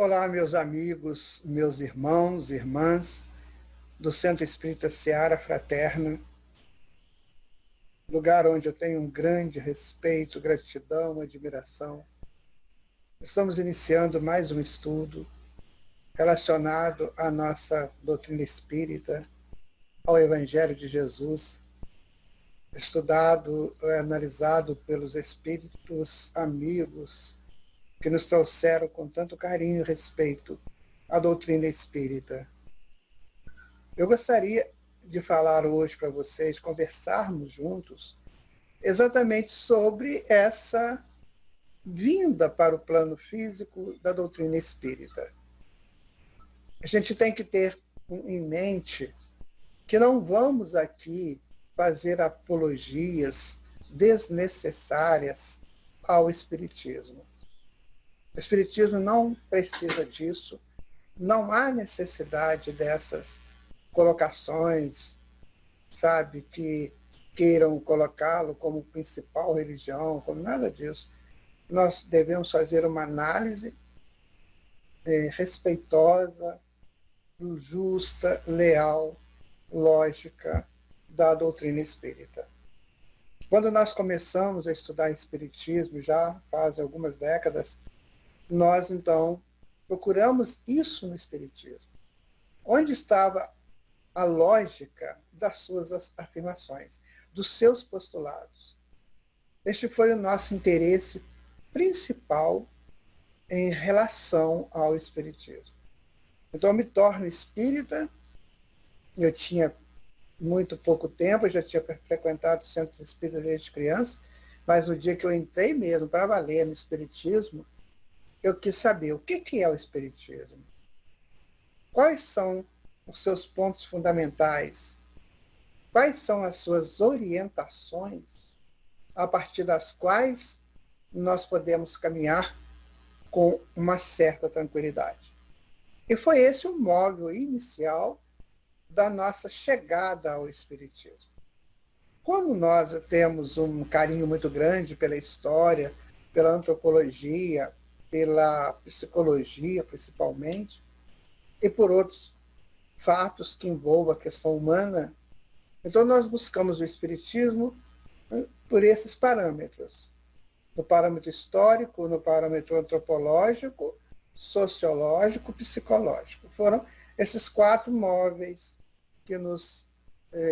Olá, meus amigos, meus irmãos e irmãs do Centro Espírita Seara Fraterna, lugar onde eu tenho um grande respeito, gratidão, admiração. Estamos iniciando mais um estudo relacionado à nossa doutrina espírita, ao Evangelho de Jesus, estudado, analisado pelos espíritos amigos que nos trouxeram com tanto carinho e respeito a doutrina espírita. Eu gostaria de falar hoje para vocês, conversarmos juntos, exatamente sobre essa vinda para o plano físico da doutrina espírita. A gente tem que ter em mente que não vamos aqui fazer apologias desnecessárias ao Espiritismo. O Espiritismo não precisa disso, não há necessidade dessas colocações, sabe, que queiram colocá-lo como principal religião, como nada disso. Nós devemos fazer uma análise respeitosa, justa, leal, lógica da doutrina espírita. Quando nós começamos a estudar Espiritismo, já faz algumas décadas, nós, então, procuramos isso no Espiritismo. Onde estava a lógica das suas afirmações, dos seus postulados? Este foi o nosso interesse principal em relação ao Espiritismo. Então, eu me torno espírita, eu tinha muito pouco tempo, eu já tinha frequentado centros espíritas desde criança, mas no dia que eu entrei mesmo para valer no Espiritismo, eu quis saber o que é o Espiritismo. Quais são os seus pontos fundamentais? Quais são as suas orientações a partir das quais nós podemos caminhar com uma certa tranquilidade? E foi esse o móvel inicial da nossa chegada ao Espiritismo. Como nós temos um carinho muito grande pela história, pela antropologia, pela psicologia, principalmente, e por outros fatos que envolvam a questão humana, então nós buscamos o Espiritismo por esses parâmetros. No parâmetro histórico, no parâmetro antropológico, sociológico, psicológico. Foram esses 4 móveis que nos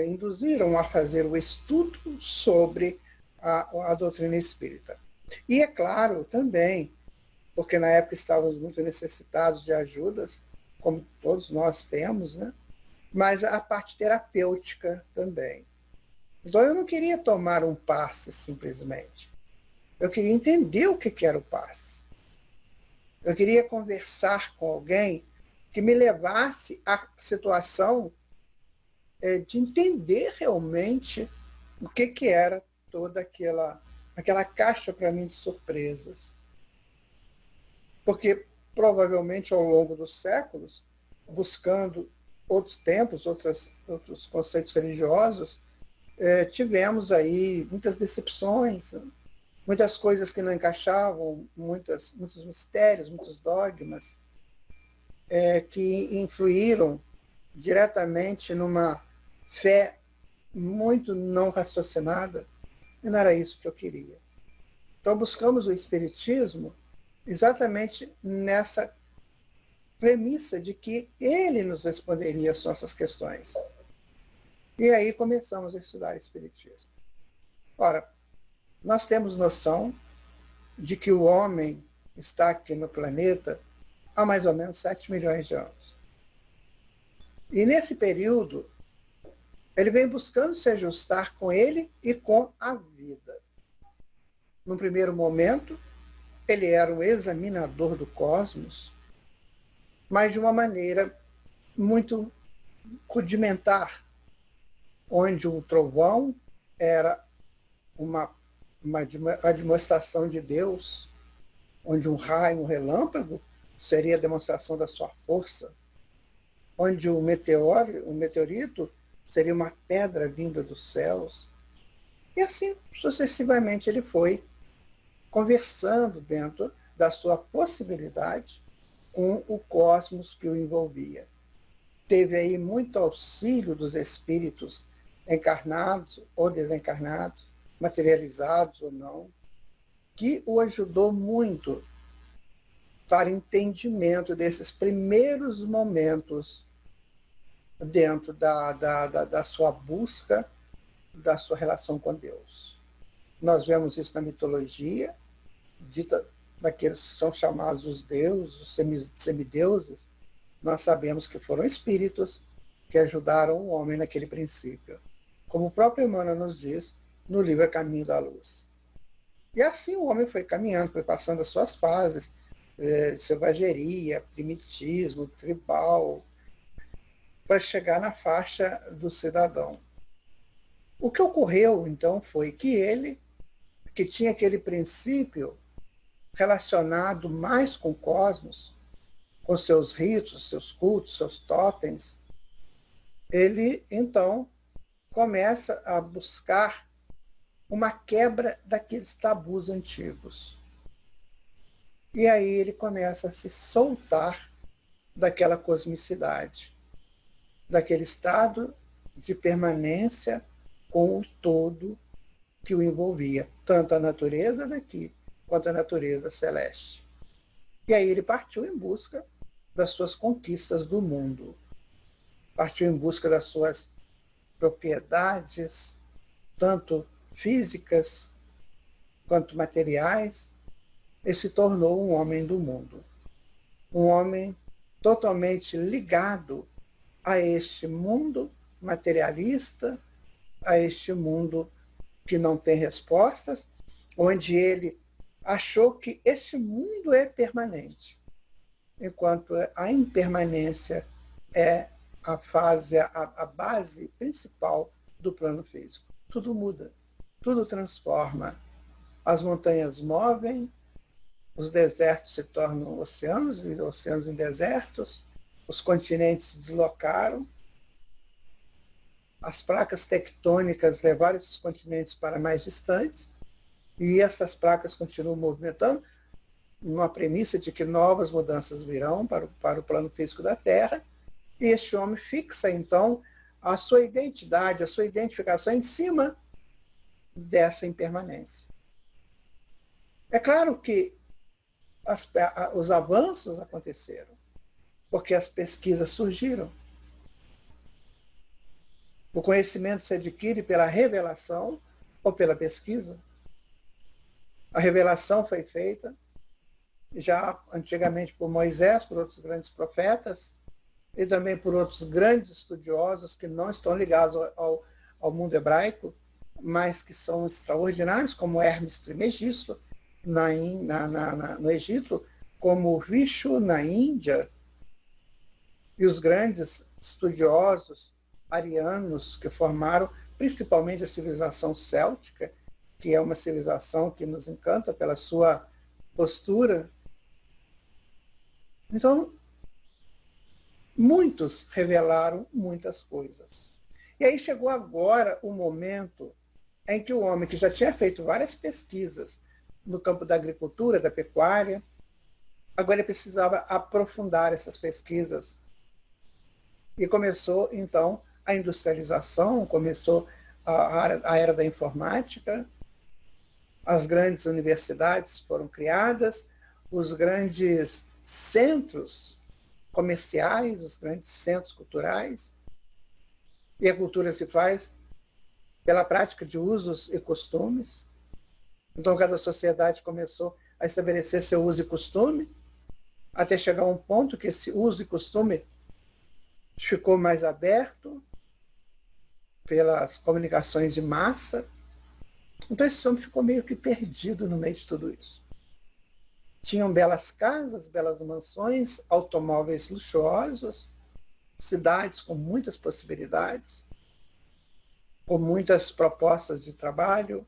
induziram a fazer o estudo sobre a doutrina espírita. E é claro, também, porque na época estávamos muito necessitados de ajudas, como todos nós temos, né? Mas a parte terapêutica também. Então eu não queria tomar um passe simplesmente. Eu queria entender o que era o passe. Eu queria conversar com alguém que me levasse à situação de entender realmente o que era toda aquela caixa para mim de surpresas. Porque provavelmente ao longo dos séculos, buscando outros tempos, outros conceitos religiosos, tivemos aí muitas decepções, muitas coisas que não encaixavam, muitos mistérios, muitos dogmas, que influíram diretamente numa fé muito não raciocinada, e não era isso que eu queria. Então buscamos o Espiritismo exatamente nessa premissa de que ele nos responderia às nossas questões. E aí começamos a estudar Espiritismo. Ora, nós temos noção de que o homem está aqui no planeta há mais ou menos 7 milhões de anos. E nesse período, ele vem buscando se ajustar com ele e com a vida. No primeiro momento, ele era um examinador do cosmos, mas de uma maneira muito rudimentar, onde o trovão era uma demonstração de Deus, onde um raio, um relâmpago, seria a demonstração da sua força, onde o meteorito seria uma pedra vinda dos céus. E assim, sucessivamente, ele foi conversando dentro da sua possibilidade com o cosmos que o envolvia. Teve aí muito auxílio dos espíritos encarnados ou desencarnados, materializados ou não, que o ajudou muito para entendimento desses primeiros momentos dentro da sua busca, da sua relação com Deus. Nós vemos isso na mitologia, dita daqueles que são chamados os deuses, os semideuses. Nós sabemos que foram espíritos que ajudaram o homem naquele princípio. Como o próprio Emmanuel nos diz no livro A Caminho da Luz. E assim o homem foi caminhando, foi passando as suas fases, selvageria, primitismo, tribal, para chegar na faixa do cidadão. O que ocorreu, então, foi que ele, que tinha aquele princípio relacionado mais com o cosmos, com seus ritos, seus cultos, seus totens, ele, então, começa a buscar uma quebra daqueles tabus antigos. E aí ele começa a se soltar daquela cosmicidade, daquele estado de permanência com o todo que o envolvia, tanto a natureza daqui quanto a natureza celeste. E aí ele partiu em busca das suas conquistas do mundo, partiu em busca das suas propriedades, tanto físicas quanto materiais, e se tornou um homem do mundo. Um homem totalmente ligado a este mundo materialista, a este mundo que não tem respostas, onde ele achou que este mundo é permanente, enquanto a impermanência é a fase, a base principal do plano físico. Tudo muda, tudo transforma. As montanhas movem, os desertos se tornam oceanos, e oceanos em desertos, os continentes se deslocaram, as placas tectônicas levaram esses continentes para mais distantes, e essas placas continuam movimentando, numa premissa de que novas mudanças virão para o plano físico da Terra, e este homem fixa, então, a sua identidade, a sua identificação em cima dessa impermanência. É claro que os avanços aconteceram, porque as pesquisas surgiram. O conhecimento se adquire pela revelação ou pela pesquisa. A revelação foi feita já antigamente por Moisés, por outros grandes profetas, e também por outros grandes estudiosos que não estão ligados ao mundo hebraico, mas que são extraordinários, como Hermes Trismegisto, no Egito, como Vishu na Índia, e os grandes estudiosos arianos que formaram principalmente a civilização céltica, que é uma civilização que nos encanta pela sua postura. Então, muitos revelaram muitas coisas. E aí chegou agora o momento em que o homem, que já tinha feito várias pesquisas no campo da agricultura, da pecuária, agora ele precisava aprofundar essas pesquisas. E começou, então, a industrialização, começou a era da informática, as grandes universidades foram criadas, os grandes centros comerciais, os grandes centros culturais, e a cultura se faz pela prática de usos e costumes. Então, cada sociedade começou a estabelecer seu uso e costume, até chegar a um ponto que esse uso e costume ficou mais aberto pelas comunicações de massa. Então, esse homem ficou meio que perdido no meio de tudo isso. Tinham belas casas, belas mansões, automóveis luxuosos, cidades com muitas possibilidades, com muitas propostas de trabalho,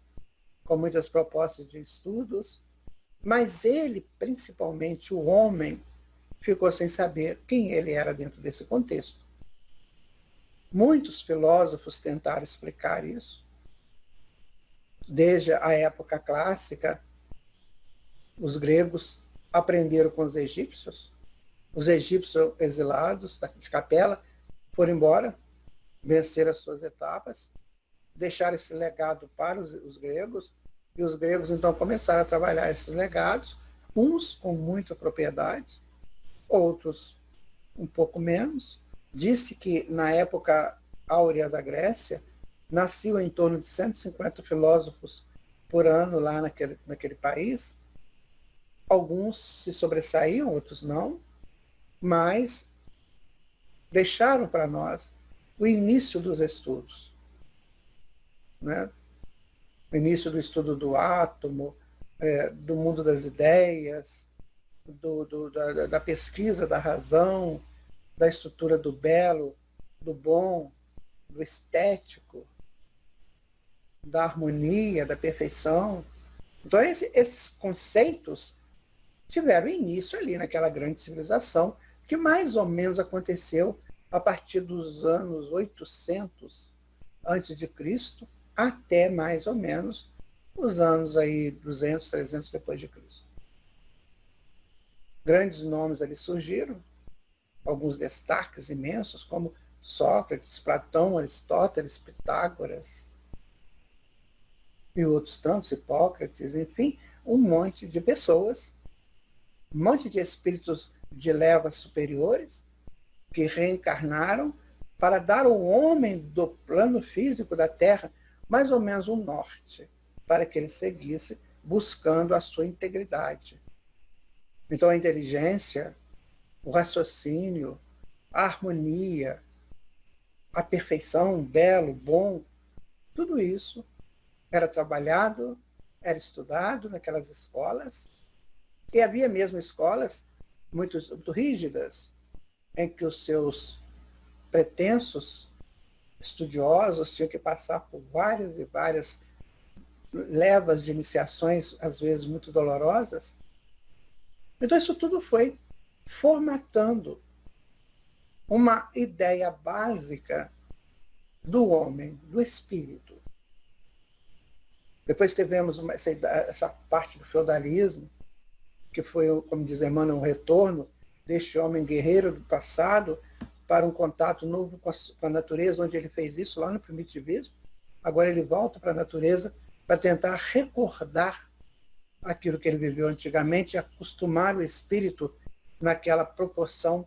com muitas propostas de estudos, mas ele, principalmente o homem, ficou sem saber quem ele era dentro desse contexto. Muitos filósofos tentaram explicar isso. Desde a época clássica, os gregos aprenderam com os egípcios, Os egípcios exilados de Capela foram embora, venceram as suas etapas, deixaram esse legado para os gregos, e os gregos então começaram a trabalhar esses legados, uns com muita propriedade, outros um pouco menos. Disse que na época áurea da Grécia, nasciam em torno de 150 filósofos por ano lá naquele país. Alguns se sobressaíam, outros não, mas deixaram para nós o início dos estudos, né? O início do estudo do átomo, do mundo das ideias, da pesquisa da razão, da estrutura do belo, do bom, do estético, da harmonia, da perfeição. Então, esses conceitos tiveram início ali naquela grande civilização, que mais ou menos aconteceu a partir dos anos 800 antes de Cristo até mais ou menos os anos aí 200, 300 depois de Cristo. Grandes nomes ali surgiram, alguns destaques imensos, como Sócrates, Platão, Aristóteles, Pitágoras e outros tantos, Hipócrates, enfim, um monte de pessoas, um monte de espíritos de levas superiores que reencarnaram para dar ao homem do plano físico da Terra mais ou menos um norte, para que ele seguisse buscando a sua integridade. Então a inteligência, o raciocínio, a harmonia, a perfeição, o belo, o bom, tudo isso era trabalhado, era estudado naquelas escolas, e havia mesmo escolas muito rígidas, em que os seus pretensos estudiosos tinham que passar por várias e várias levas de iniciações, às vezes muito dolorosas. Então isso tudo foi formatando uma ideia básica do homem, do espírito. Depois tivemos essa parte do feudalismo, que foi, como diz Emmanuel, um retorno deste homem guerreiro do passado para um contato novo com a natureza, onde ele fez isso lá no primitivismo. Agora ele volta para a natureza para tentar recordar aquilo que ele viveu antigamente e acostumar o espírito naquela proporção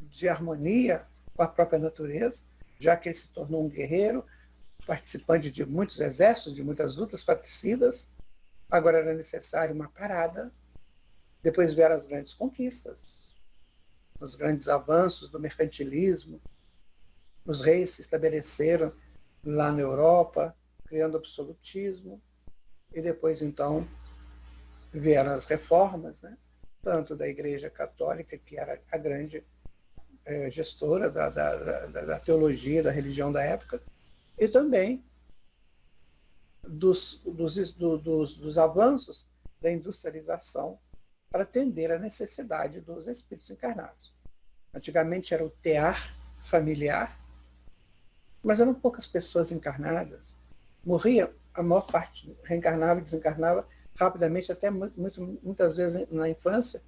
de harmonia com a própria natureza, já que ele se tornou um guerreiro, participante de muitos exércitos, de muitas lutas fratricidas. Agora era necessário uma parada. Depois vieram as grandes conquistas, os grandes avanços do mercantilismo. Os reis se estabeleceram lá na Europa, criando absolutismo. E depois, então, vieram as reformas, né? Tanto da Igreja Católica, que era a grande gestora da teologia, da religião da época, e também dos avanços da industrialização para atender à necessidade dos espíritos encarnados. Antigamente era o tear familiar, mas eram poucas pessoas encarnadas. Morria, a maior parte reencarnava e desencarnava rapidamente, até muitas vezes na infância,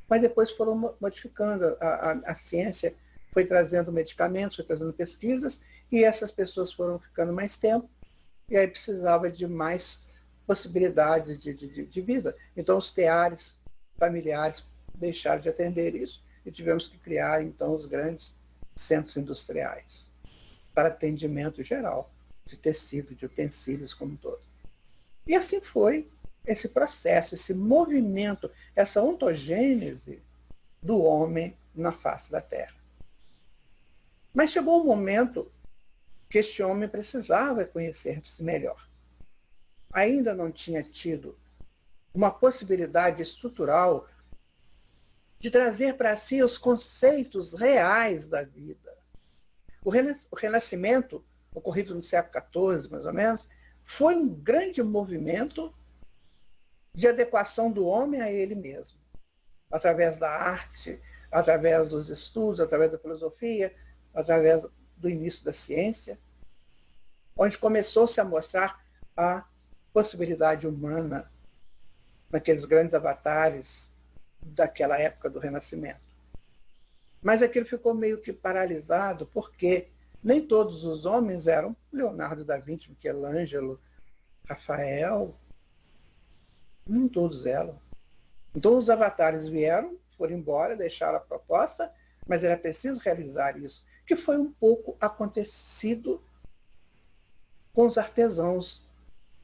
mas depois foram modificando. A ciência foi trazendo medicamentos, foi trazendo pesquisas, e essas pessoas foram ficando mais tempo, e aí precisava de mais possibilidades de vida. Então os teares familiares deixaram de atender isso, e tivemos que criar, então, os grandes centros industriais para atendimento geral de tecido, de utensílios como um todo. E assim foi esse processo, esse movimento, essa ontogênese do homem na face da Terra. Mas chegou um momento que este homem precisava conhecer-se melhor. Ainda não tinha tido uma possibilidade estrutural de trazer para si os conceitos reais da vida. O Renascimento, ocorrido no século XIV, mais ou menos, foi um grande movimento de adequação do homem a ele mesmo, através da arte, através dos estudos, através da filosofia, através do início da ciência, onde começou-se a mostrar a possibilidade humana naqueles grandes avatares daquela época do Renascimento. Mas aquilo ficou meio que paralisado, porque nem todos os homens eram Leonardo da Vinci, Michelangelo, Rafael, nem todos eram. Então os avatares vieram, foram embora, deixaram a proposta, mas era preciso realizar isso, que foi um pouco acontecido com os artesãos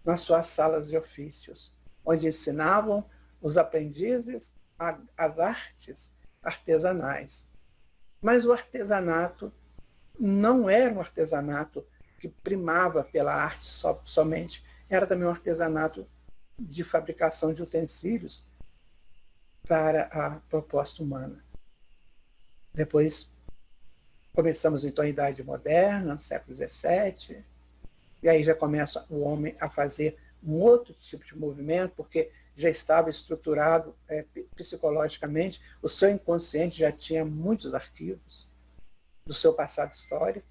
nas suas salas de ofícios, onde ensinavam os aprendizes as artes artesanais. Mas o artesanato não era um artesanato que primava pela arte somente, era também um artesanato de fabricação de utensílios para a proposta humana. Depois começamos então a Idade Moderna, no século XVII, e aí já começa o homem a fazer um outro tipo de movimento, porque já estava estruturado psicologicamente, o seu inconsciente já tinha muitos arquivos do seu passado histórico,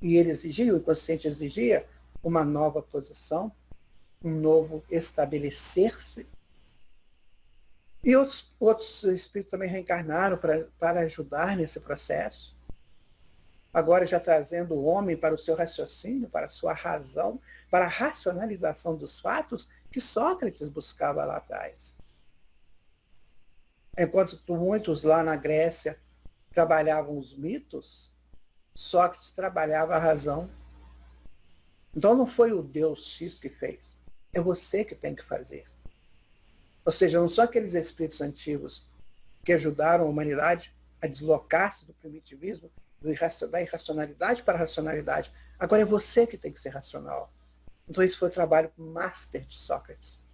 e ele exigia, o inconsciente exigia uma nova posição, um novo estabelecer-se. E outros espíritos também reencarnaram para ajudar nesse processo, agora já trazendo o homem para o seu raciocínio, para a sua razão, para a racionalização dos fatos que Sócrates buscava lá atrás. Enquanto muitos lá na Grécia trabalhavam os mitos, Sócrates trabalhava a razão. Então não foi o Deus X que fez, é você que tem que fazer. Ou seja, não são aqueles espíritos antigos que ajudaram a humanidade a deslocar-se do primitivismo, da irracionalidade para a racionalidade. Agora é você que tem que ser racional. Então esse foi o trabalho master de Sócrates.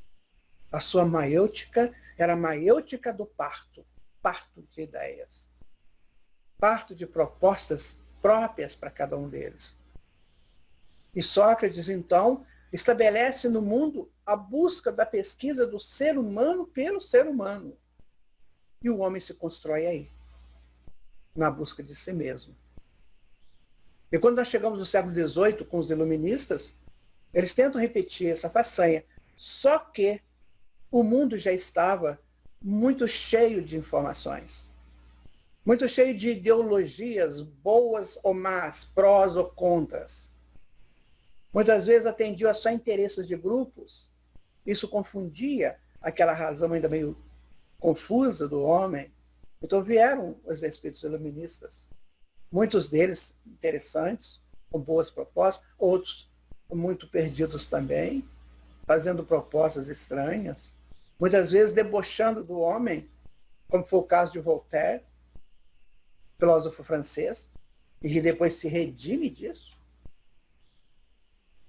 A sua maiêutica era a maiêutica do parto, parto de ideias, parto de propostas próprias para cada um deles. E Sócrates, então, estabelece no mundo a busca da pesquisa do ser humano pelo ser humano. E o homem se constrói aí, na busca de si mesmo. E quando nós chegamos no século XVIII, com os iluministas, eles tentam repetir essa façanha, só que o mundo já estava muito cheio de informações, muito cheio de ideologias, boas ou más, prós ou contras. Muitas vezes atendiam a só interesses de grupos. Isso confundia aquela razão ainda meio confusa do homem. Então vieram os espíritos iluministas. Muitos deles interessantes, com boas propostas, outros muito perdidos também, fazendo propostas estranhas, muitas vezes debochando do homem, como foi o caso de Voltaire, filósofo francês, e que depois se redime disso.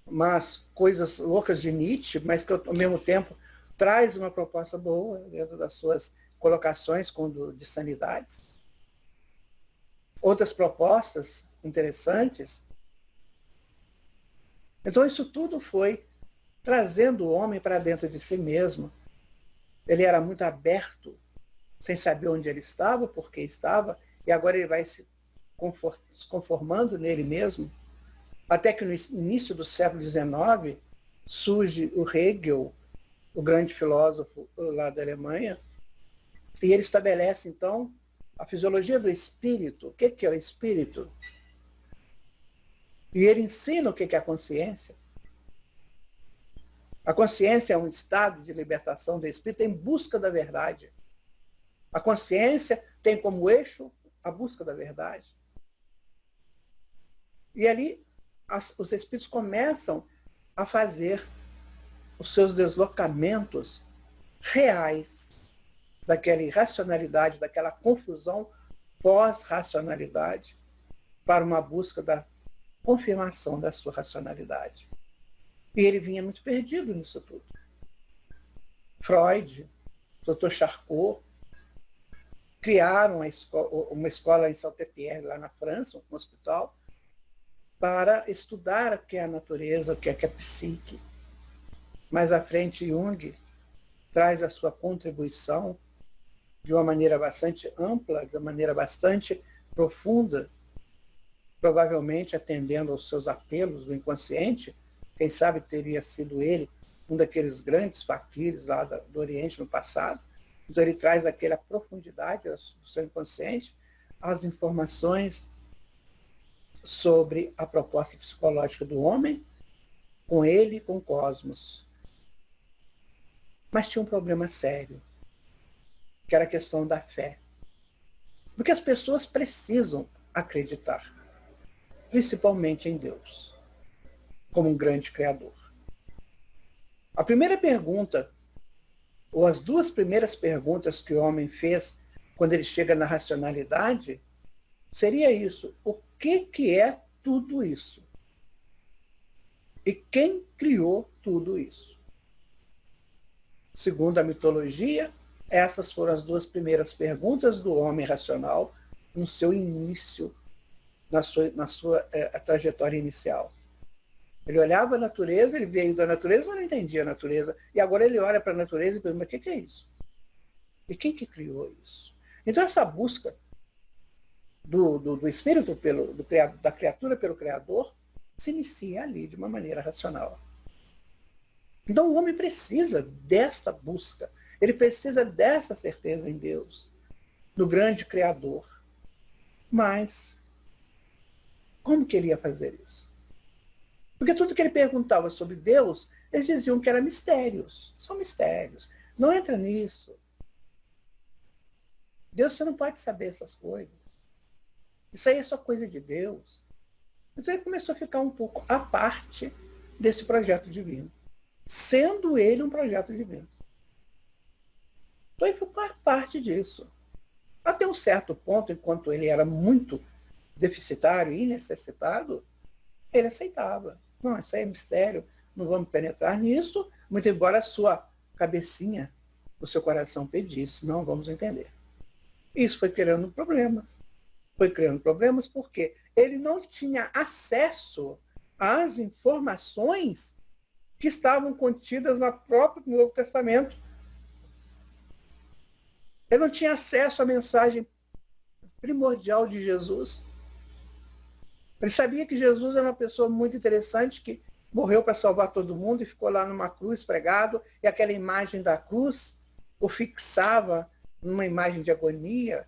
Mas coisas loucas de Nietzsche, mas que ao mesmo tempo traz uma proposta boa dentro das suas colocações de sanidades. Outras propostas interessantes. Então isso tudo foi trazendo o homem para dentro de si mesmo. Ele era muito aberto, sem saber onde ele estava, por que estava, e agora ele vai se conformando nele mesmo. Até que no início do século XIX surge o Hegel, o grande filósofo lá da Alemanha, e ele estabelece, então, a fisiologia do espírito. O que é o espírito? E ele ensina o que é a consciência. A consciência é um estado de libertação do espírito em busca da verdade. A consciência tem como eixo a busca da verdade. E ali os espíritos começam a fazer os seus deslocamentos reais daquela irracionalidade, daquela confusão pós-racionalidade, para uma busca da confirmação da sua racionalidade. E ele vinha muito perdido nisso tudo. Freud, Dr. Charcot, criaram uma escola em Salpêtrière, lá na França, um hospital, para estudar o que é a natureza, o que é a psique. Mais à frente, Jung traz a sua contribuição de uma maneira bastante ampla, de uma maneira bastante profunda, provavelmente atendendo aos seus apelos do inconsciente. Quem sabe teria sido ele um daqueles grandes faquires lá do Oriente no passado. Então ele traz aquela profundidade do seu inconsciente, as informações sobre a proposta psicológica do homem, com ele e com o cosmos. Mas tinha um problema sério, que era a questão da fé. Porque as pessoas precisam acreditar, principalmente em Deus, como um grande Criador. A primeira pergunta, ou as duas primeiras perguntas que o homem fez quando ele chega na racionalidade, seria isso: o que é tudo isso? E quem criou tudo isso? Segundo a mitologia, essas foram as duas primeiras perguntas do homem racional no seu início, na sua trajetória inicial. Ele olhava a natureza, ele veio da natureza, mas não entendia a natureza. E agora ele olha para a natureza e pergunta: mas o que é isso? E quem que criou isso? Então essa busca do espírito da criatura pelo Criador se inicia ali de uma maneira racional. Então o homem precisa desta busca, ele precisa dessa certeza em Deus, no grande Criador. Mas como que ele ia fazer isso? Porque tudo que ele perguntava sobre Deus, eles diziam que eram mistérios. São mistérios. Não entra nisso. Deus, você não pode saber essas coisas. Isso aí é só coisa de Deus. Então ele começou a ficar um pouco à parte desse projeto divino, sendo ele um projeto divino. Então ele ficou à parte disso. Até um certo ponto, enquanto ele era muito deficitário e necessitado, ele aceitava. Não, isso aí é mistério, não vamos penetrar nisso, muito embora a sua cabecinha, o seu coração pedisse, não vamos entender. Isso foi criando problemas. Foi criando problemas porque ele não tinha acesso às informações que estavam contidas no próprio Novo Testamento. Ele não tinha acesso à mensagem primordial de Jesus. Ele sabia que Jesus era uma pessoa muito interessante, que morreu para salvar todo mundo e ficou lá numa cruz pregado, e aquela imagem da cruz o fixava numa imagem de agonia.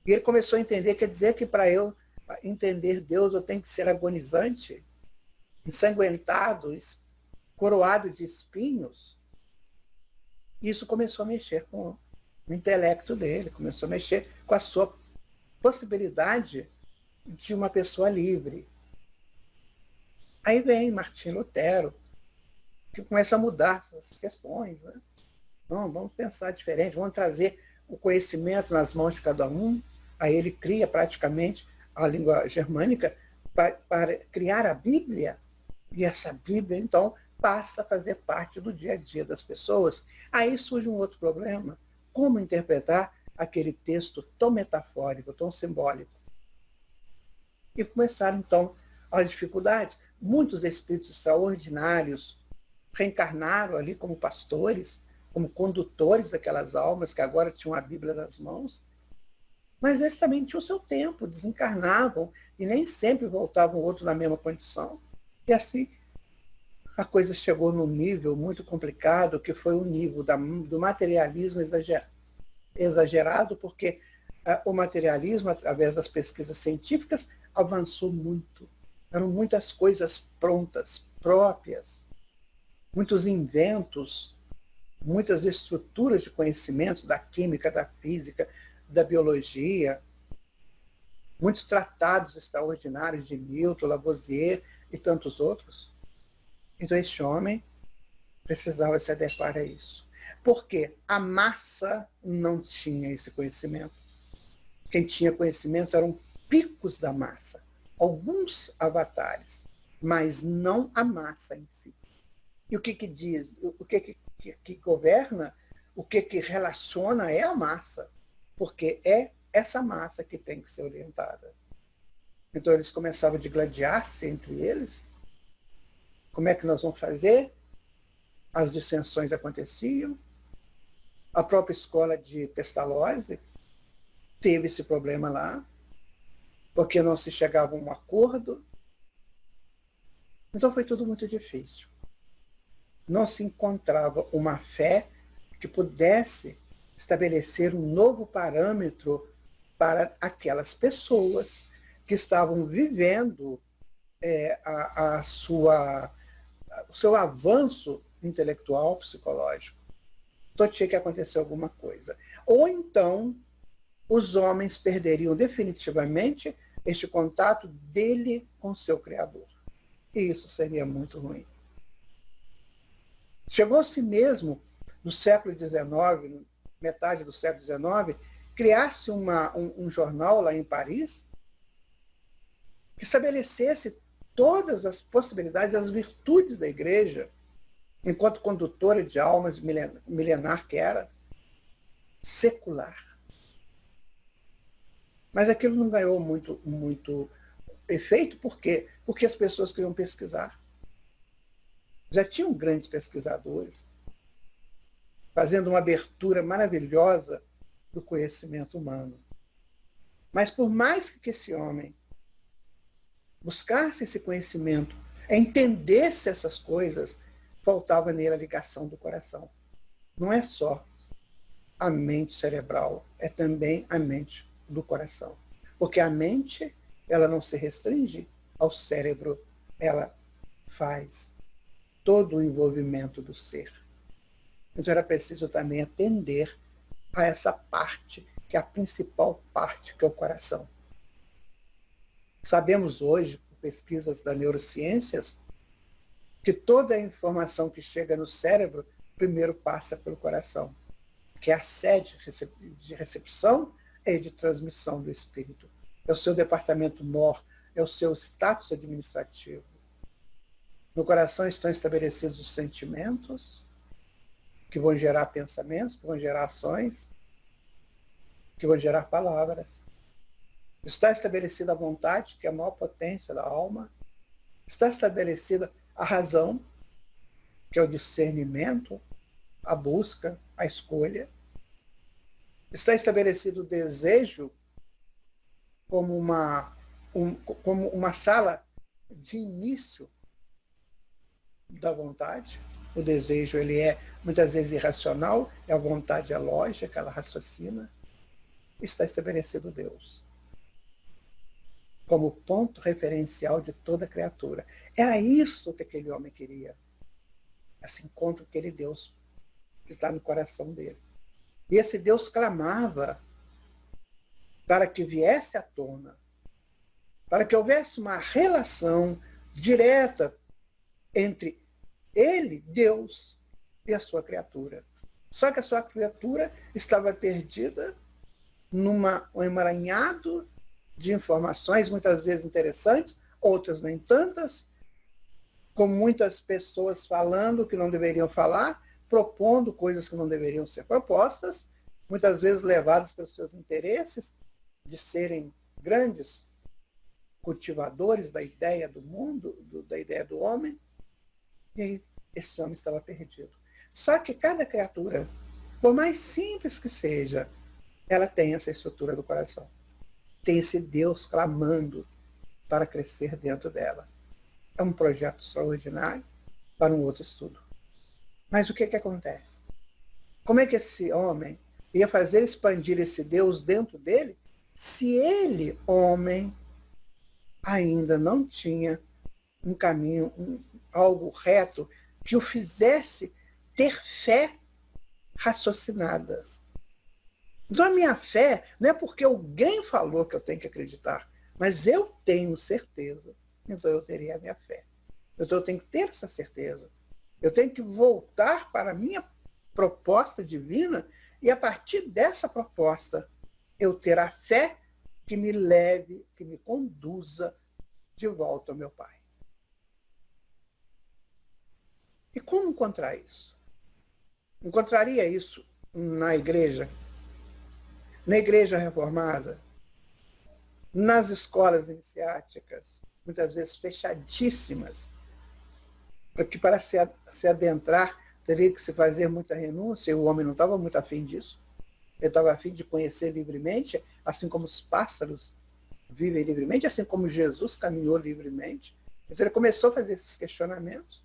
E ele começou a entender, quer dizer que para eu entender Deus eu tenho que ser agonizante, ensanguentado, coroado de espinhos. E isso começou a mexer com o intelecto dele, começou a mexer com a sua possibilidade de uma pessoa livre. Aí vem Martinho Lutero, que começa a mudar essas questões. Né? Não, vamos pensar diferente, vamos trazer o conhecimento nas mãos de cada um. Aí ele cria praticamente a língua germânica para criar a Bíblia. E essa Bíblia, então, passa a fazer parte do dia a dia das pessoas. Aí surge um outro problema. Como interpretar aquele texto tão metafórico, tão simbólico? E começaram, então, as dificuldades. Muitos espíritos extraordinários reencarnaram ali como pastores, como condutores daquelas almas que agora tinham a Bíblia nas mãos, mas eles também tinham o seu tempo, desencarnavam e nem sempre voltavam o outro na mesma condição. E assim a coisa chegou num nível muito complicado, que foi o nível do materialismo exagerado, porque o materialismo, através das pesquisas científicas, avançou muito. Eram muitas coisas prontas, próprias, muitos inventos, muitas estruturas de conhecimento da química, da física, da biologia, muitos tratados extraordinários de Newton, Lavoisier e tantos outros. Então esse homem precisava se adequar a isso. Porque a massa não tinha esse conhecimento. Quem tinha conhecimento eram picos da massa, alguns avatares, mas não a massa em si. E o que diz, o que governa, o que relaciona é a massa, porque é essa massa que tem que ser orientada. Então eles começavam a digladiar-se entre eles. Como é que nós vamos fazer? As dissensões aconteciam. A própria escola de Pestalozzi teve esse problema lá, porque não se chegava a um acordo. Então foi tudo muito difícil. Não se encontrava uma fé que pudesse estabelecer um novo parâmetro para aquelas pessoas que estavam vivendo o seu avanço intelectual, psicológico. Então tinha que acontecer alguma coisa. Ou então, os homens perderiam definitivamente este contato dele com seu Criador. E isso seria muito ruim. Chegou-se mesmo, no século XIX, metade do século XIX, criar-se um jornal lá em Paris que estabelecesse todas as possibilidades, as virtudes da igreja, enquanto condutora de almas milenar que era, secular. Mas aquilo não ganhou muito efeito, por quê? Porque as pessoas queriam pesquisar. Já tinham grandes pesquisadores, fazendo uma abertura maravilhosa do conhecimento humano. Mas por mais que esse homem buscasse esse conhecimento, entendesse essas coisas, faltava nele a ligação do coração. Não é só a mente cerebral, é também a mente do coração. Porque a mente, ela não se restringe ao cérebro, ela faz todo o envolvimento do ser. Então era preciso também atender a essa parte, que é a principal parte, que é o coração. Sabemos hoje, por pesquisas das neurociências, que toda a informação que chega no cérebro primeiro passa pelo coração, que é a sede de recepção e de transmissão do espírito. É o seu departamento mor, é o seu status administrativo. No coração estão estabelecidos os sentimentos, que vão gerar pensamentos, que vão gerar ações, que vão gerar palavras. Está estabelecida a vontade, que é a maior potência da alma. Está estabelecida a razão, que é o discernimento, a busca, a escolha. Está estabelecido o desejo como uma sala de início da vontade. O desejo ele é muitas vezes irracional, e a vontade é lógica, ela raciocina. Está estabelecido Deus como ponto referencial de toda criatura. Era isso que aquele homem queria. Esse encontro com aquele Deus que está no coração dele. E esse Deus clamava para que viesse à tona, para que houvesse uma relação direta entre ele, Deus, e a sua criatura. Só que a sua criatura estava perdida num emaranhado de informações, muitas vezes interessantes, outras nem tantas, com muitas pessoas falando que não deveriam falar, propondo coisas que não deveriam ser propostas, muitas vezes levadas pelos seus interesses de serem grandes cultivadores da ideia do mundo, da ideia do homem. E aí esse homem estava perdido. Só que cada criatura, por mais simples que seja, ela tem essa estrutura do coração. Tem esse Deus clamando para crescer dentro dela. É um projeto extraordinário para um outro estudo. Mas o que acontece? Como é que esse homem ia fazer expandir esse Deus dentro dele se ele, homem, ainda não tinha um caminho, algo reto que o fizesse ter fé raciocinada? Então a minha fé não é porque alguém falou que eu tenho que acreditar, mas eu tenho certeza, então eu teria a minha fé. Então eu tenho que ter essa certeza. Eu tenho que voltar para a minha proposta divina e a partir dessa proposta eu ter a fé que me leve, que me conduza de volta ao meu Pai. E como encontrar isso? Encontraria isso na igreja? Na igreja reformada, nas escolas iniciáticas, muitas vezes fechadíssimas, porque para se adentrar teria que se fazer muita renúncia, e o homem não estava muito afim disso. Ele estava afim de conhecer livremente, assim como os pássaros vivem livremente, assim como Jesus caminhou livremente. Então ele começou a fazer esses questionamentos.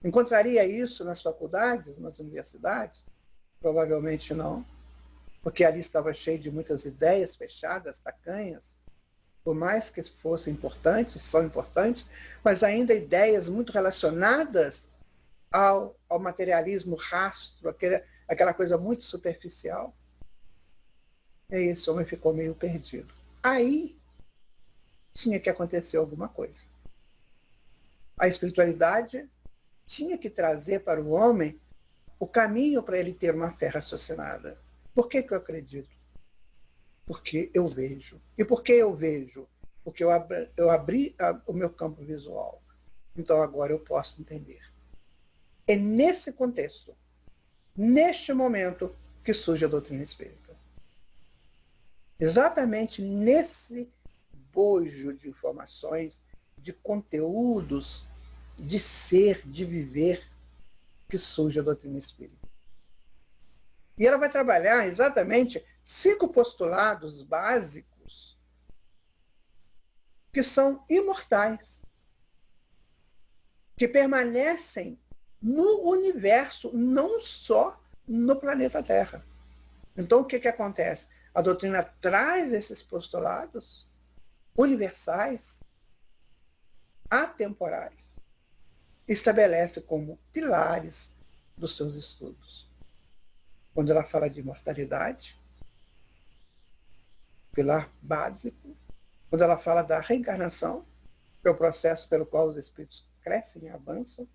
Encontraria isso nas faculdades, nas universidades? Provavelmente não. porque ali estava cheio de muitas ideias fechadas, tacanhas, por mais que fossem importantes, são importantes, mas ainda ideias muito relacionadas ao materialismo rastro, aquela coisa muito superficial. E aí esse homem ficou meio perdido. Aí tinha que acontecer alguma coisa. A espiritualidade tinha que trazer para o homem o caminho para ele ter uma fé raciocinada. Por que eu acredito? Porque eu vejo. E por que eu vejo? Porque eu abri o meu campo visual. Então agora eu posso entender. É nesse contexto, neste momento, que surge a doutrina espírita. Exatamente nesse bojo de informações, de conteúdos, de ser, de viver, que surge a doutrina espírita. E ela vai trabalhar exatamente 5 postulados básicos que são imortais, que permanecem no universo, não só no planeta Terra. Então, o que acontece? A doutrina traz esses postulados universais, atemporais, estabelece como pilares dos seus estudos. Quando ela fala de imortalidade, pilar básico. Quando ela fala da reencarnação, que é o processo pelo qual os espíritos crescem e avançam.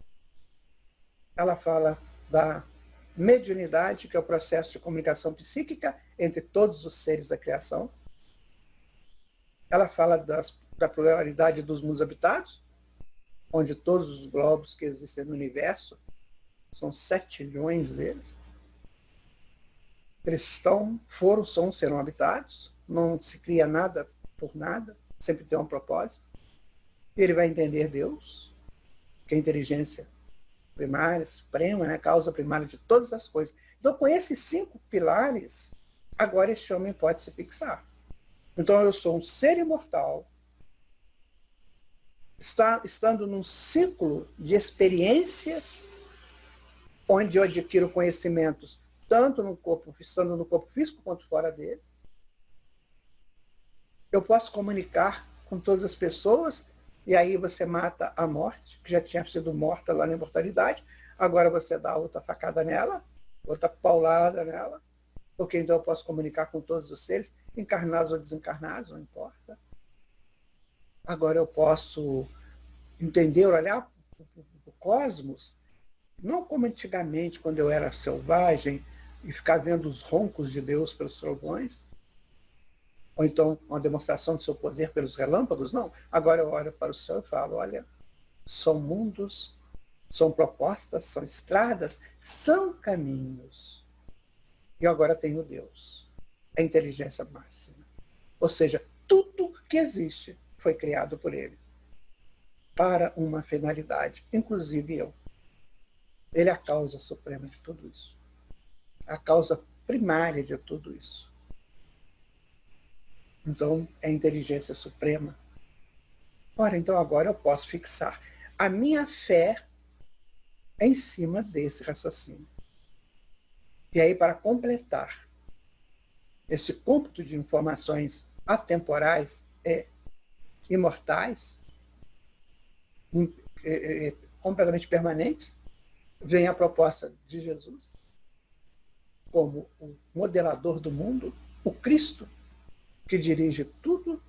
Ela fala da mediunidade, que é o processo de comunicação psíquica entre todos os seres da criação. Ela fala da pluralidade dos mundos habitados, onde todos os globos que existem no universo, são 7 trilhões deles, eles serão habitados, não se cria nada por nada, sempre tem um propósito. E ele vai entender Deus, que é a inteligência primária, suprema, né, causa primária de todas as coisas. Então, com esses 5 pilares, agora este homem pode se fixar. Então, eu sou um ser imortal, estando num ciclo de experiências, onde eu adquiro conhecimentos, tanto estando no corpo físico quanto fora dele. Eu posso comunicar com todas as pessoas, e aí você mata a morte, que já tinha sido morta lá na imortalidade, agora você dá outra facada nela, outra paulada nela, porque então eu posso comunicar com todos os seres, encarnados ou desencarnados, não importa. Agora eu posso entender, olhar o cosmos, não como antigamente, quando eu era selvagem, e ficar vendo os roncos de Deus pelos trovões, ou então uma demonstração do seu poder pelos relâmpagos, não. Agora eu olho para o céu e falo, olha, são mundos, são propostas, são estradas, são caminhos. E agora tenho Deus, a inteligência máxima. Ou seja, tudo que existe foi criado por ele, para uma finalidade, inclusive eu. Ele é a causa suprema de tudo isso, a causa primária de tudo isso. Então, é a inteligência suprema. Ora, então agora eu posso fixar a minha fé em cima desse raciocínio. E aí, para completar esse cômputo de informações atemporais e imortais, completamente permanentes, vem a proposta de Jesus como o modelador do mundo, o Cristo, que dirige tudo,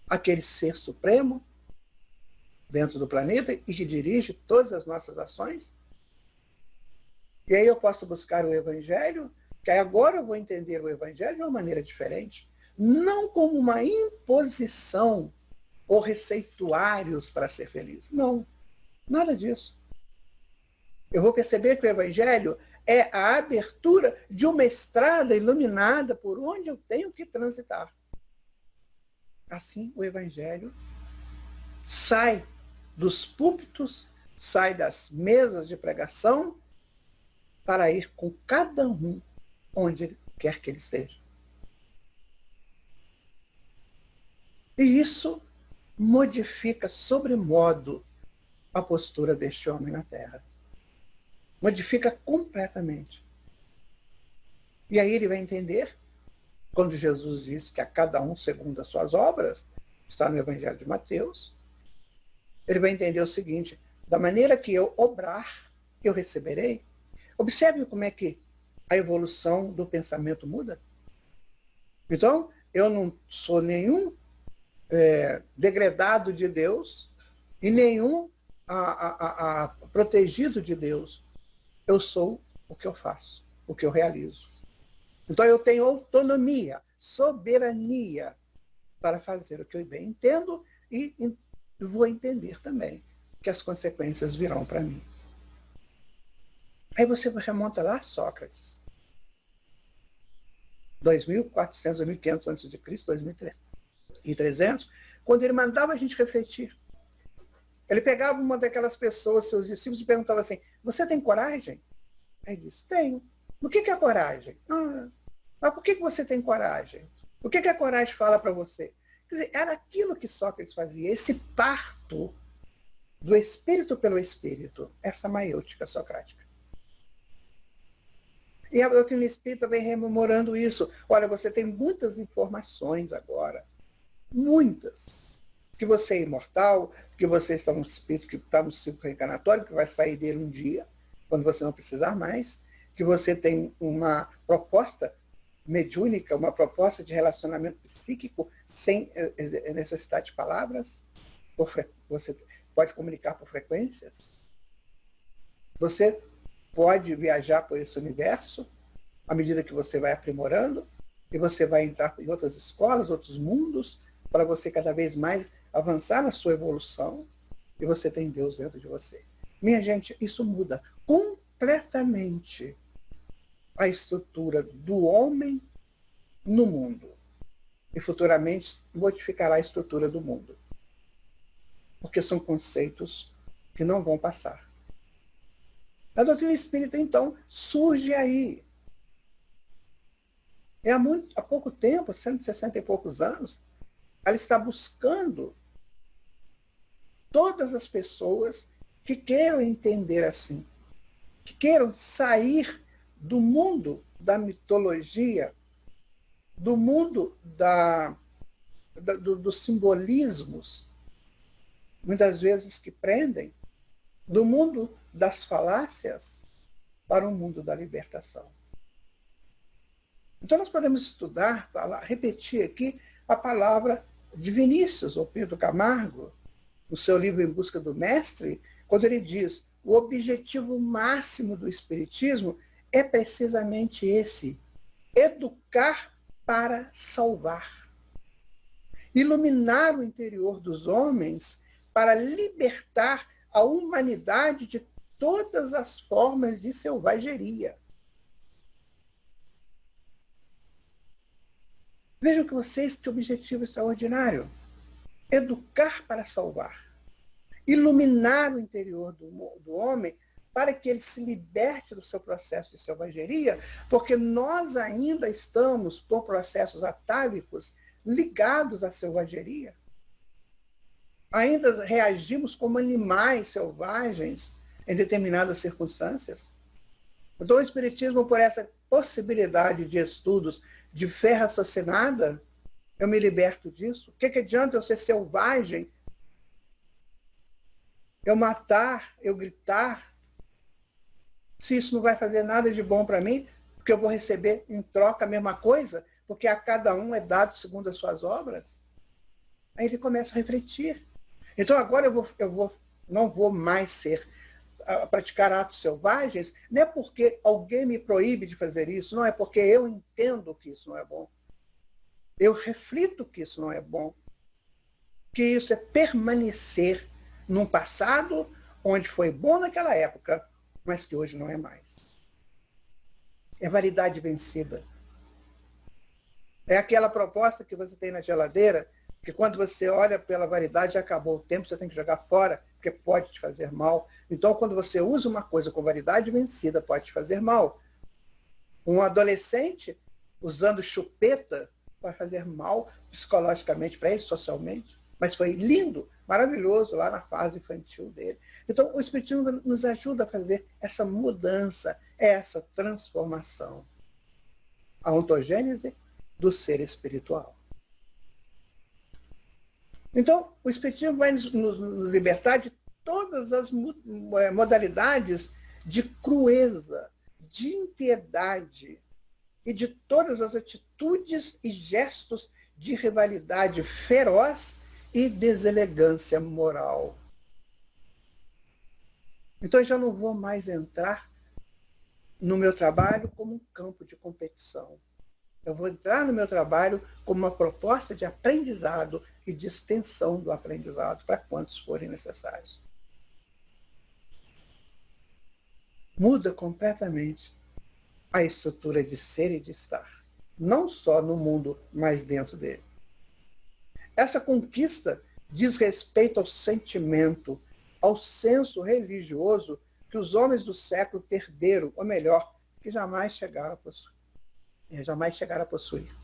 aquele ser supremo dentro do planeta e que dirige todas as nossas ações. E aí eu posso buscar o Evangelho, que agora eu vou entender o Evangelho de uma maneira diferente, não como uma imposição ou receituários para ser feliz. Não, nada disso. Eu vou perceber que o Evangelho é a abertura de uma estrada iluminada por onde eu tenho que transitar. Assim, o Evangelho sai dos púlpitos, sai das mesas de pregação, para ir com cada um onde ele quer que ele esteja. E isso modifica sobremodo a postura deste homem na Terra. Modifica completamente. E aí ele vai entender, quando Jesus diz que a cada um segundo as suas obras, está no Evangelho de Mateus, ele vai entender o seguinte: da maneira que eu obrar, eu receberei. Observe como é que a evolução do pensamento muda. Então, eu não sou nenhum degradado de Deus e nenhum protegido de Deus. Eu sou o que eu faço, o que eu realizo. Então, eu tenho autonomia, soberania para fazer o que eu bem entendo e vou entender também que as consequências virão para mim. Aí você remonta lá a Sócrates. 2.400, 2.500 antes de Cristo, 2.300, quando ele mandava a gente refletir. Ele pegava uma daquelas pessoas, seus discípulos, e perguntava assim: você tem coragem? Aí ele disse: tenho. O que é coragem? Mas por que você tem coragem? O que a coragem fala para você? Quer dizer, era aquilo que Sócrates fazia, esse parto do espírito pelo espírito, essa maiêutica socrática. E a doutrina espírita vem rememorando isso. Olha, você tem muitas informações agora, muitas. Que você é imortal, que você está um espírito que está no ciclo reencarnatório, que vai sair dele um dia, quando você não precisar mais, que você tem uma proposta mediúnica, uma proposta de relacionamento psíquico sem necessidade de palavras. Você pode comunicar por frequências. Você pode viajar por esse universo à medida que você vai aprimorando e você vai entrar em outras escolas, outros mundos, para você cada vez mais avançar na sua evolução e você tem Deus dentro de você. Minha gente, isso muda completamente a estrutura do homem no mundo e futuramente modificará a estrutura do mundo. Porque são conceitos que não vão passar. A doutrina espírita, então, surge aí. Há pouco tempo, 160 e poucos anos, ela está buscando todas as pessoas que queiram entender assim, que queiram sair do mundo da mitologia, do mundo dos simbolismos, muitas vezes que prendem, do mundo das falácias para o mundo da libertação. Então nós podemos estudar, repetir aqui a palavra de Vinícius, ou Pedro Camargo, no seu livro Em Busca do Mestre, quando ele diz: o objetivo máximo do Espiritismo é precisamente esse: educar para salvar. Iluminar o interior dos homens para libertar a humanidade de todas as formas de selvageria. Vejam que vocês, que objetivo extraordinário: educar para salvar. Iluminar o interior do homem para que ele se liberte do seu processo de selvageria, porque nós ainda estamos, por processos atávicos, ligados à selvageria. Ainda reagimos como animais selvagens em determinadas circunstâncias. Então, o Espiritismo, por essa possibilidade de estudos de fé raciocinada, eu me liberto disso. O que adianta eu ser selvagem, eu matar, eu gritar, se isso não vai fazer nada de bom para mim, porque eu vou receber em troca a mesma coisa, porque a cada um é dado segundo as suas obras? Aí ele começa a refletir. Então agora não vou mais praticar atos selvagens, não é porque alguém me proíbe de fazer isso, não é porque eu entendo que isso não é bom. Eu reflito que isso não é bom. Que isso é permanecer num passado onde foi bom naquela época, mas que hoje não é mais. É vaidade vencida. É aquela proposta que você tem na geladeira, que quando você olha pela vaidade, acabou o tempo, você tem que jogar fora, porque pode te fazer mal. Então, quando você usa uma coisa com vaidade vencida, pode te fazer mal. Um adolescente usando chupeta pode fazer mal psicologicamente para ele, socialmente. Mas foi lindo, maravilhoso lá na fase infantil dele. Então, o Espiritismo nos ajuda a fazer essa mudança, essa transformação. a ontogênese do ser espiritual. Então, o Espiritismo vai nos libertar de todas as modalidades de crueza, de impiedade e de todas as atitudes e gestos de rivalidade feroz e deselegância moral. Então, eu já não vou mais entrar no meu trabalho como um campo de competição. Eu vou entrar no meu trabalho como uma proposta de aprendizado e de extensão do aprendizado para quantos forem necessários. Muda completamente a estrutura de ser e de estar, não só no mundo, mas dentro dele. Essa conquista diz respeito ao sentimento, ao senso religioso que os homens do século perderam, ou melhor, que jamais chegaram a possuir.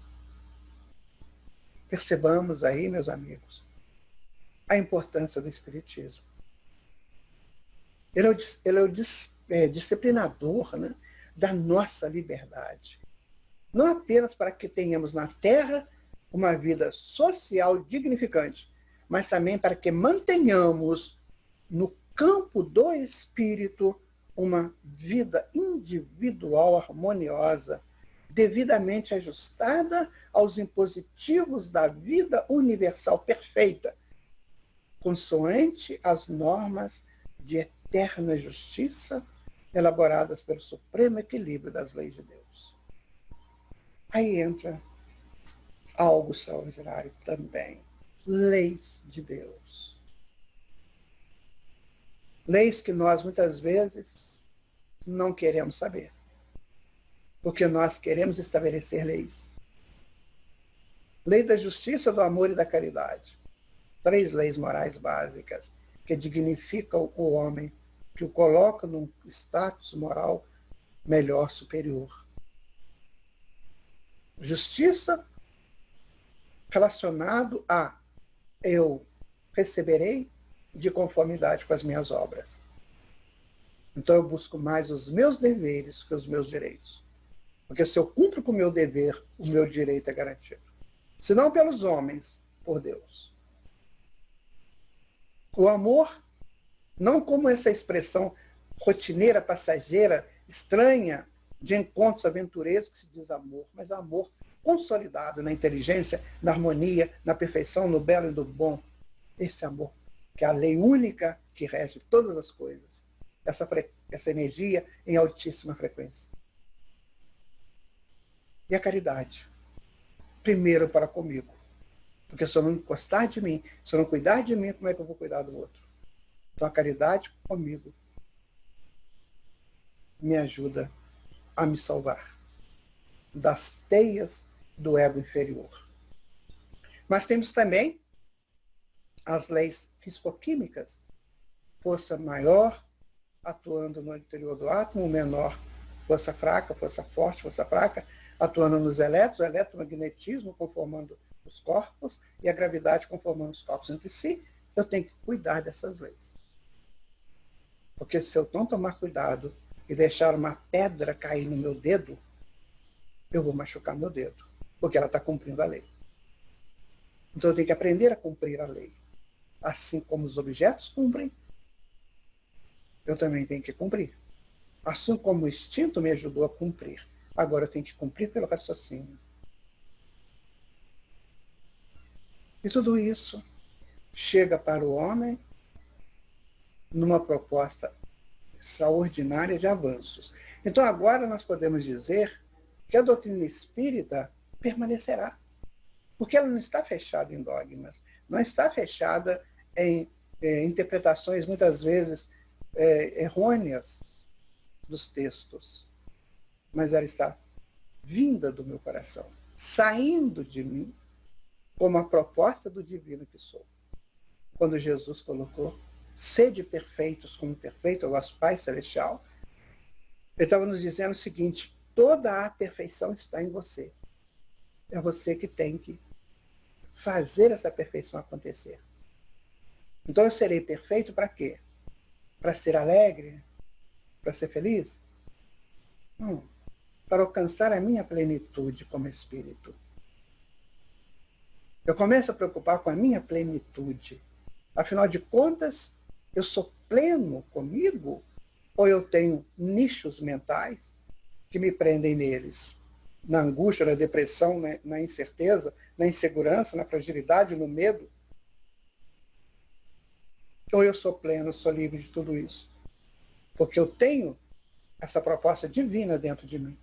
Percebamos aí, meus amigos, a importância do Espiritismo. Ele é o disciplinador, né, da nossa liberdade. Não apenas para que tenhamos na Terra uma vida social dignificante, mas também para que mantenhamos no campo do espírito uma vida individual harmoniosa, devidamente ajustada aos impositivos da vida universal perfeita, consoante as normas de eterna justiça elaboradas pelo supremo equilíbrio das leis de Deus. Aí entra algo extraordinário também. Leis de Deus. Leis que nós, muitas vezes, não queremos saber. Porque nós queremos estabelecer leis. Lei da justiça, do amor e da caridade. 3 leis morais básicas que dignificam o homem, que o colocam num status moral melhor, superior. Justiça relacionado a eu receberei de conformidade com as minhas obras. Então eu busco mais os meus deveres que os meus direitos. Porque se eu cumpro com o meu dever, o meu direito é garantido. Se não pelos homens, por Deus. O amor, não como essa expressão rotineira, passageira, estranha, de encontros aventureiros que se diz amor, mas amor consolidado na inteligência, na harmonia, na perfeição, no belo e no bom. Esse amor, que é a lei única que rege todas as coisas. Essa energia em altíssima frequência. E a caridade. Primeiro para comigo. Porque se eu não encostar de mim, se eu não cuidar de mim, como é que eu vou cuidar do outro? Então a caridade comigo me ajuda a me salvar das teias do ego inferior. Mas temos também as leis fisicoquímicas. Força maior atuando no interior do átomo, menor força fraca, força forte, força fraca, atuando nos elétrons, o eletromagnetismo conformando os corpos e a gravidade conformando os corpos entre si. Eu tenho que cuidar dessas leis. Porque se eu não tomar cuidado e deixar uma pedra cair no meu dedo, eu vou machucar meu dedo, porque ela está cumprindo a lei. Então eu tenho que aprender a cumprir a lei. Assim como os objetos cumprem, eu também tenho que cumprir. Assim como o instinto me ajudou a cumprir, agora eu tenho que cumprir pelo raciocínio. E tudo isso chega para o homem numa proposta extraordinária de avanços. Então agora nós podemos dizer que a doutrina espírita permanecerá. Porque ela não está fechada em dogmas, não está fechada em interpretações muitas vezes errôneas dos textos, mas ela está vinda do meu coração, saindo de mim como a proposta do divino que sou. Quando Jesus colocou sede perfeitos como perfeito, o vosso Pai Celestial, ele estava nos dizendo o seguinte: toda a perfeição está em você. É você que tem que fazer essa perfeição acontecer. Então eu serei perfeito para quê? Para ser alegre? Para ser feliz? Não. para alcançar a minha plenitude como espírito. Eu começo a preocupar com a minha plenitude. Afinal de contas, eu sou pleno comigo? Ou eu tenho nichos mentais que me prendem neles? Na angústia, na depressão, na incerteza, na insegurança, na fragilidade, no medo? Ou eu sou pleno, sou livre de tudo isso? Porque eu tenho essa proposta divina dentro de mim.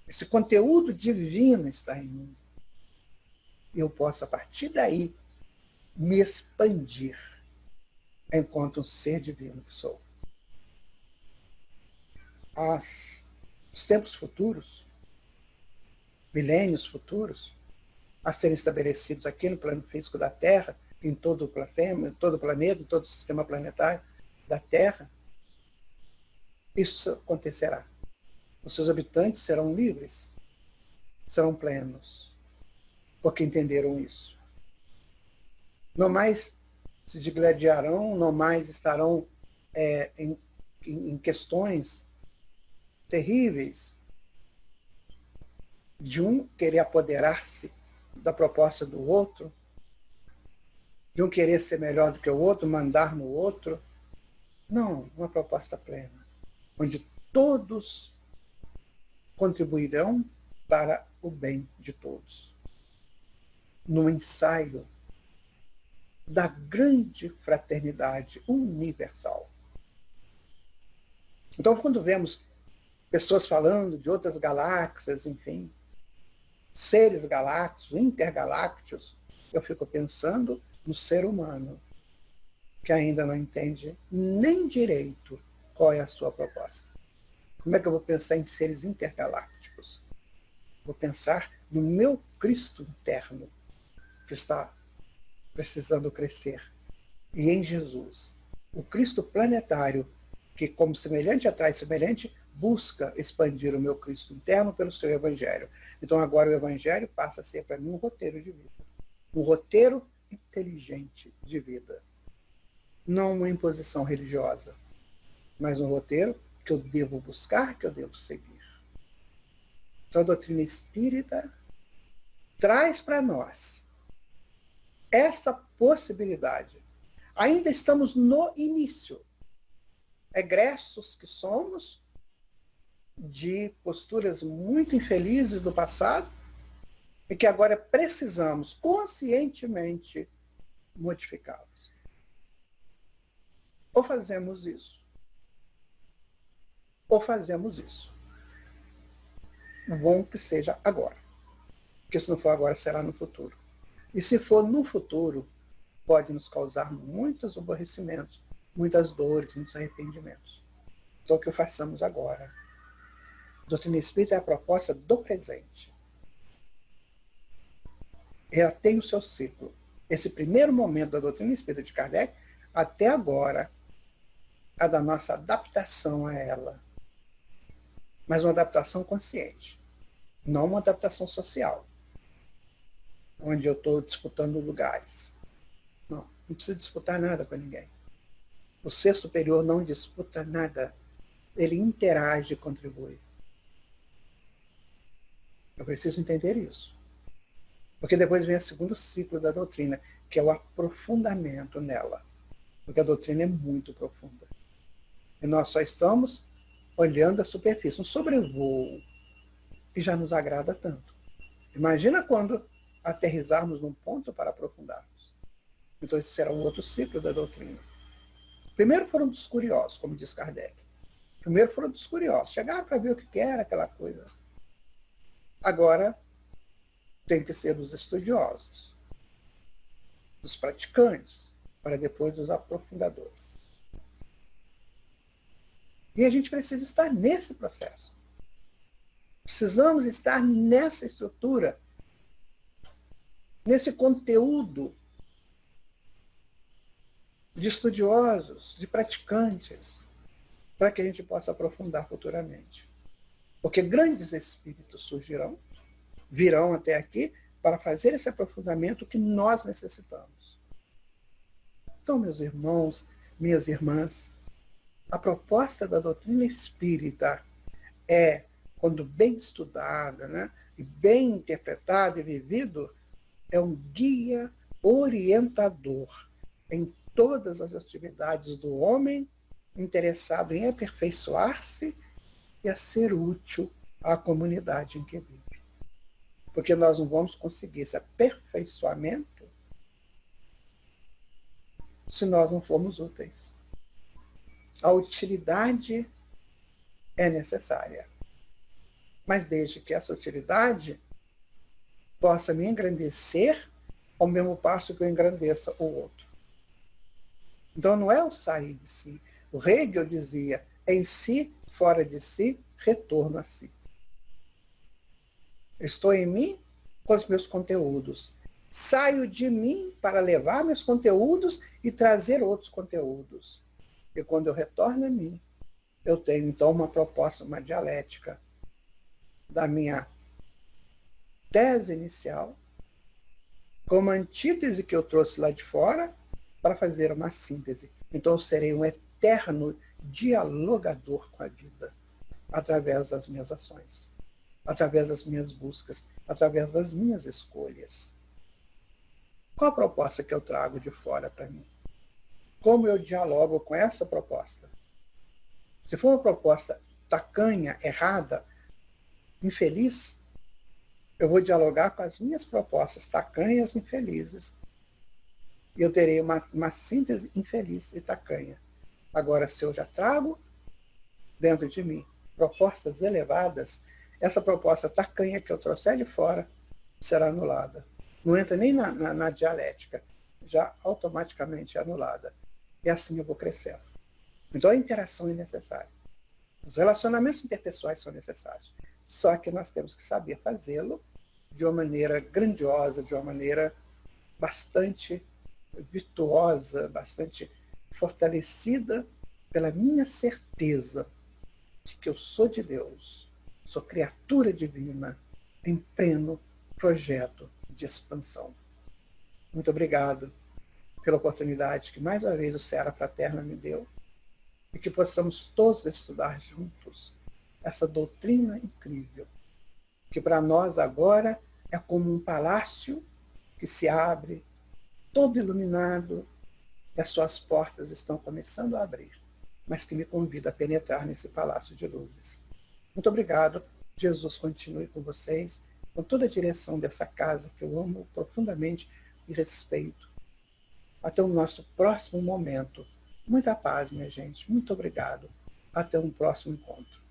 Esse conteúdo divino está em mim. Eu posso, a partir daí, me expandir enquanto um ser divino que sou. Os tempos futuros, milênios futuros, a serem estabelecidos aqui no plano físico da Terra, em todo o planeta, em todo o sistema planetário da Terra, isso acontecerá. Os seus habitantes serão livres, serão plenos, porque entenderam isso. Não mais se digladiarão, não mais estarão em questões terríveis de um querer apoderar-se da proposta do outro, de um querer ser melhor do que o outro, mandar no outro. Não, uma proposta plena, onde todos contribuirão para o bem de todos. No ensaio da grande fraternidade universal. Então, quando vemos pessoas falando de outras galáxias, enfim, seres galácticos, intergalácticos, eu fico pensando no ser humano, que ainda não entende nem direito qual é a sua proposta. Como é que eu vou pensar em seres intergalácticos? Vou pensar no meu Cristo interno, que está precisando crescer. E em Jesus, o Cristo planetário, que como semelhante atrai semelhante, busca expandir o meu Cristo interno pelo seu Evangelho. Então agora o Evangelho passa a ser para mim um roteiro de vida. Um roteiro inteligente de vida. Não uma imposição religiosa, mas um roteiro que eu devo buscar, que eu devo seguir. Então a doutrina espírita traz para nós essa possibilidade. Ainda estamos no início. Egressos que somos de posturas muito infelizes do passado e que agora precisamos conscientemente modificá-los. Ou fazemos isso, ou fazemos isso. Bom que seja agora. Porque se não for agora, será no futuro. E se for no futuro, pode nos causar muitos aborrecimentos, muitas dores, muitos arrependimentos. Então, o que façamos agora? A doutrina espírita é a proposta do presente. Ela tem o seu ciclo. Esse primeiro momento da doutrina espírita de Kardec, até agora, é da nossa adaptação a ela. Mas uma adaptação consciente, não uma adaptação social, onde eu estou disputando lugares. Não precisa disputar nada com ninguém. O ser superior não disputa nada. Ele interage e contribui. Eu preciso entender isso. Porque depois vem o segundo ciclo da doutrina, que é o aprofundamento nela. Porque a doutrina é muito profunda. E nós só estamos olhando a superfície, um sobrevoo, que já nos agrada tanto. Imagina quando aterrissarmos num ponto para aprofundarmos. Então esse será um outro ciclo da doutrina. Primeiro foram dos curiosos, como diz Kardec. Primeiro foram dos curiosos, chegaram para ver o que era aquela coisa. Agora tem que ser dos estudiosos, dos praticantes, para depois dos aprofundadores. E a gente precisa estar nesse processo. Precisamos estar nessa estrutura, nesse conteúdo de estudiosos, de praticantes, para que a gente possa aprofundar futuramente. Porque grandes espíritos surgirão, virão até aqui para fazer esse aprofundamento que nós necessitamos. Então, meus irmãos, minhas irmãs, a proposta da doutrina espírita é quando bem estudado, né, e bem interpretado e vivido, é um guia orientador em todas as atividades do homem, interessado em aperfeiçoar-se e a ser útil à comunidade em que vive. Porque nós não vamos conseguir esse aperfeiçoamento se nós não formos úteis. A utilidade é necessária, mas desde que essa utilidade possa me engrandecer ao mesmo passo que eu engrandeça o outro. Então não é o sair de si. O Hegel dizia, em si, fora de si, retorno a si. Eu estou em mim com os meus conteúdos. Saio de mim para levar meus conteúdos e trazer outros conteúdos. E quando eu retorno a mim, eu tenho então uma proposta, uma dialética da minha tese inicial, como antítese que eu trouxe lá de fora, para fazer uma síntese. Então eu serei um eterno dialogador com a vida, através das minhas ações, através das minhas buscas, através das minhas escolhas. Qual a proposta que eu trago de fora para mim? Como eu dialogo com essa proposta? Se for uma proposta tacanha, errada, infeliz, eu vou dialogar com as minhas propostas tacanhas e infelizes. E eu terei uma síntese infeliz e tacanha. Agora, se eu já trago dentro de mim propostas elevadas, essa proposta tacanha que eu trouxer de fora será anulada. Não entra nem na dialética, já automaticamente é anulada. E assim eu vou crescendo. Então a interação é necessária. Os relacionamentos interpessoais são necessários. Só que nós temos que saber fazê-lo de uma maneira grandiosa, de uma maneira bastante virtuosa, bastante fortalecida pela minha certeza de que eu sou de Deus, sou criatura divina em pleno projeto de expansão. Muito obrigado pela oportunidade que mais uma vez o Seara Fraterna me deu e que possamos todos estudar juntos essa doutrina incrível, que para nós agora é como um palácio que se abre, todo iluminado, e as suas portas estão começando a abrir, mas que me convida a penetrar nesse palácio de luzes. Muito obrigado. Jesus continue com vocês, com toda a direção dessa casa que eu amo profundamente e respeito. Até o nosso próximo momento. Muita paz, minha gente. Muito obrigado. Até um próximo encontro.